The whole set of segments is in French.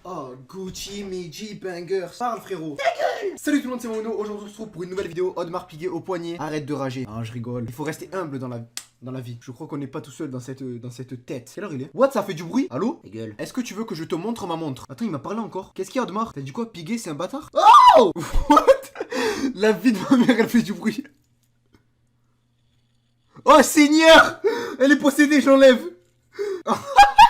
Oh, Gucci, Miji, banger. Parle, frérot. Ta gueule. Salut tout le monde, c'est Mono. Aujourd'hui, on se retrouve pour une nouvelle vidéo. Audemars Piguet au poignet. Arrête de rager. Ah, je rigole. Il faut rester humble dans la vie. Je crois qu'on n'est pas tout seul dans cette tête. Quelle heure il est? What, ça fait du bruit? Allô? Ta gueule. Est-ce que tu veux que je te montre ma montre? Attends, il m'a parlé encore. Qu'est-ce qu'il y a, Audemars? T'as dit quoi? Piguet, c'est un bâtard? Oh! What? La vie de ma mère, elle fait du bruit. Oh, Seigneur! Elle est possédée, j'enlève.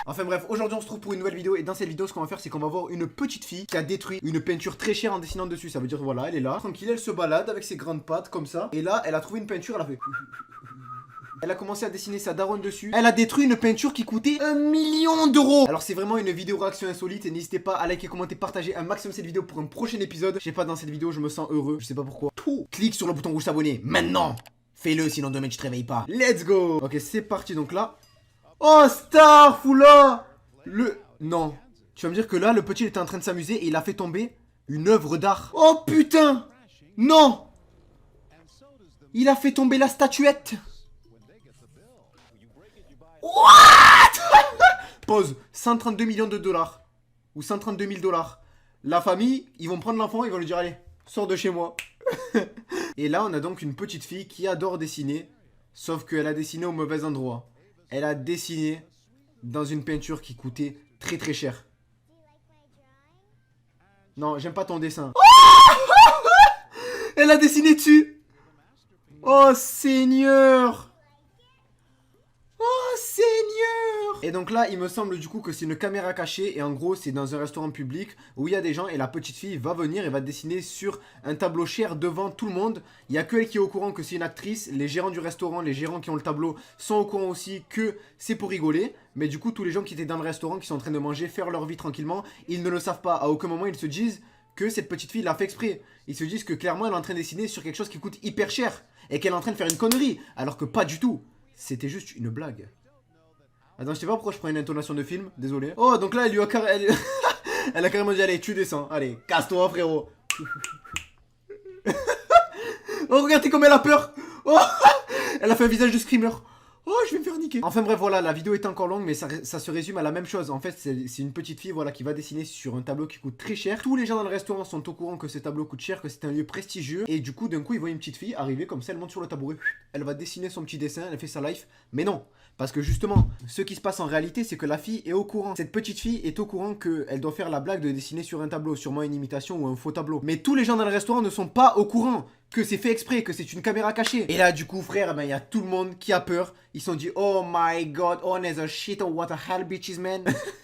Enfin bref, aujourd'hui on se trouve pour une nouvelle vidéo et dans cette vidéo ce qu'on va faire c'est qu'on va voir une petite fille qui a détruit une peinture très chère en dessinant dessus. Ça veut dire voilà, elle est là, tranquille, elle se balade avec ses grandes pattes comme ça. Et là, elle a trouvé une peinture, elle a fait... Elle a commencé à dessiner sa daronne dessus. Elle a détruit une peinture qui coûtait 1 million d'euros. Alors c'est vraiment une vidéo réaction insolite et n'hésitez pas à liker, commenter, partager un maximum cette vidéo pour un prochain épisode. Je sais pas, dans cette vidéo je me sens heureux, je sais pas pourquoi. Tout. Clique sur le bouton rouge s'abonner, maintenant. Fais-le sinon demain tu te réveilles pas. Let's go. Ok, c'est parti donc là. Oh, Starfoula! Non. Tu vas me dire que là, le petit il était en train de s'amuser et il a fait tomber une œuvre d'art. Oh putain! Non! Il a fait tomber la statuette. What? Pause. 132 millions de dollars. Ou 132 000 dollars. La famille, ils vont prendre l'enfant, ils vont lui dire, allez, sors de chez moi. Et là, on a donc une petite fille qui adore dessiner. Sauf qu'elle a dessiné au mauvais endroit. Elle a dessiné dans une peinture qui coûtait très très cher. Non, j'aime pas ton dessin. Elle a dessiné dessus. Oh Seigneur. Oh Seigneur. Et donc là, il me semble du coup que c'est une caméra cachée. Et en gros, c'est dans un restaurant public où il y a des gens. Et la petite fille va venir et va dessiner sur un tableau cher devant tout le monde. Il n'y a que elle qui est au courant que c'est une actrice. Les gérants du restaurant, les gérants qui ont le tableau sont au courant aussi que c'est pour rigoler. Mais du coup, tous les gens qui étaient dans le restaurant, qui sont en train de manger, faire leur vie tranquillement, ils ne le savent pas. À aucun moment, ils se disent que cette petite fille l'a fait exprès. Ils se disent que clairement, elle est en train de dessiner sur quelque chose qui coûte hyper cher. Et qu'elle est en train de faire une connerie. Alors que pas du tout. C'était juste une blague. Attends, je sais pas pourquoi je prends une intonation de film, désolé. Oh, donc là, elle lui a elle a carrément dit, allez, tu descends. Allez, casse-toi, frérot. Oh, regardez comme elle a peur. Oh, elle a fait un visage de screamer. Oh, je vais me faire niquer. Enfin bref, voilà, la vidéo est encore longue, mais ça se résume à la même chose. En fait, c'est une petite fille voilà, qui va dessiner sur un tableau qui coûte très cher. Tous les gens dans le restaurant sont au courant que ce tableau coûte cher, que c'est un lieu prestigieux. Et du coup, d'un coup, ils voient une petite fille arriver comme ça, elle monte sur le tabouret. Elle va dessiner son petit dessin, elle fait sa life. Mais non, parce que justement, ce qui se passe en réalité, c'est que la fille est au courant. Cette petite fille est au courant qu'elle doit faire la blague de dessiner sur un tableau, sûrement une imitation ou un faux tableau. Mais tous les gens dans le restaurant ne sont pas au courant que c'est fait exprès, que c'est une caméra cachée. Et là, du coup, frère, ben, y a tout le monde qui a peur. Ils se sont dit, oh my god, oh, there's a shit, oh, what the hell, bitches, man.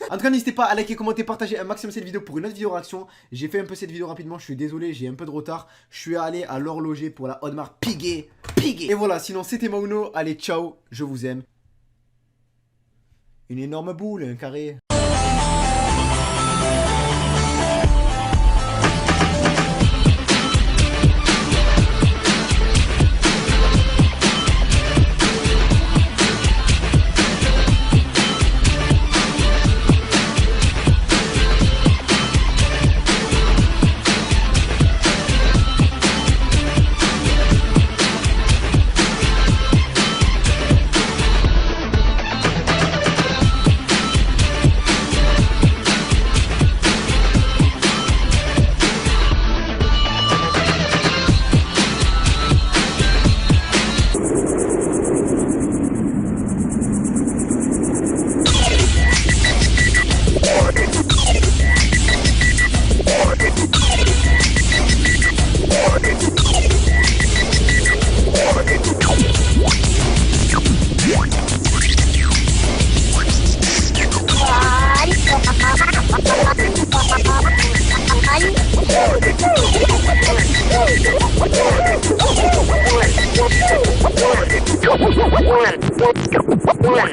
En tout cas, n'hésitez pas à liker, commenter, partager un maximum cette vidéo pour une autre vidéo réaction. J'ai fait un peu cette vidéo rapidement, je suis désolé, j'ai un peu de retard. Je suis allé à l'horloger pour la Audemars Piguet. Et voilà, sinon, c'était Mauno. Allez, ciao, je vous aime. Une énorme boule, un carré. One.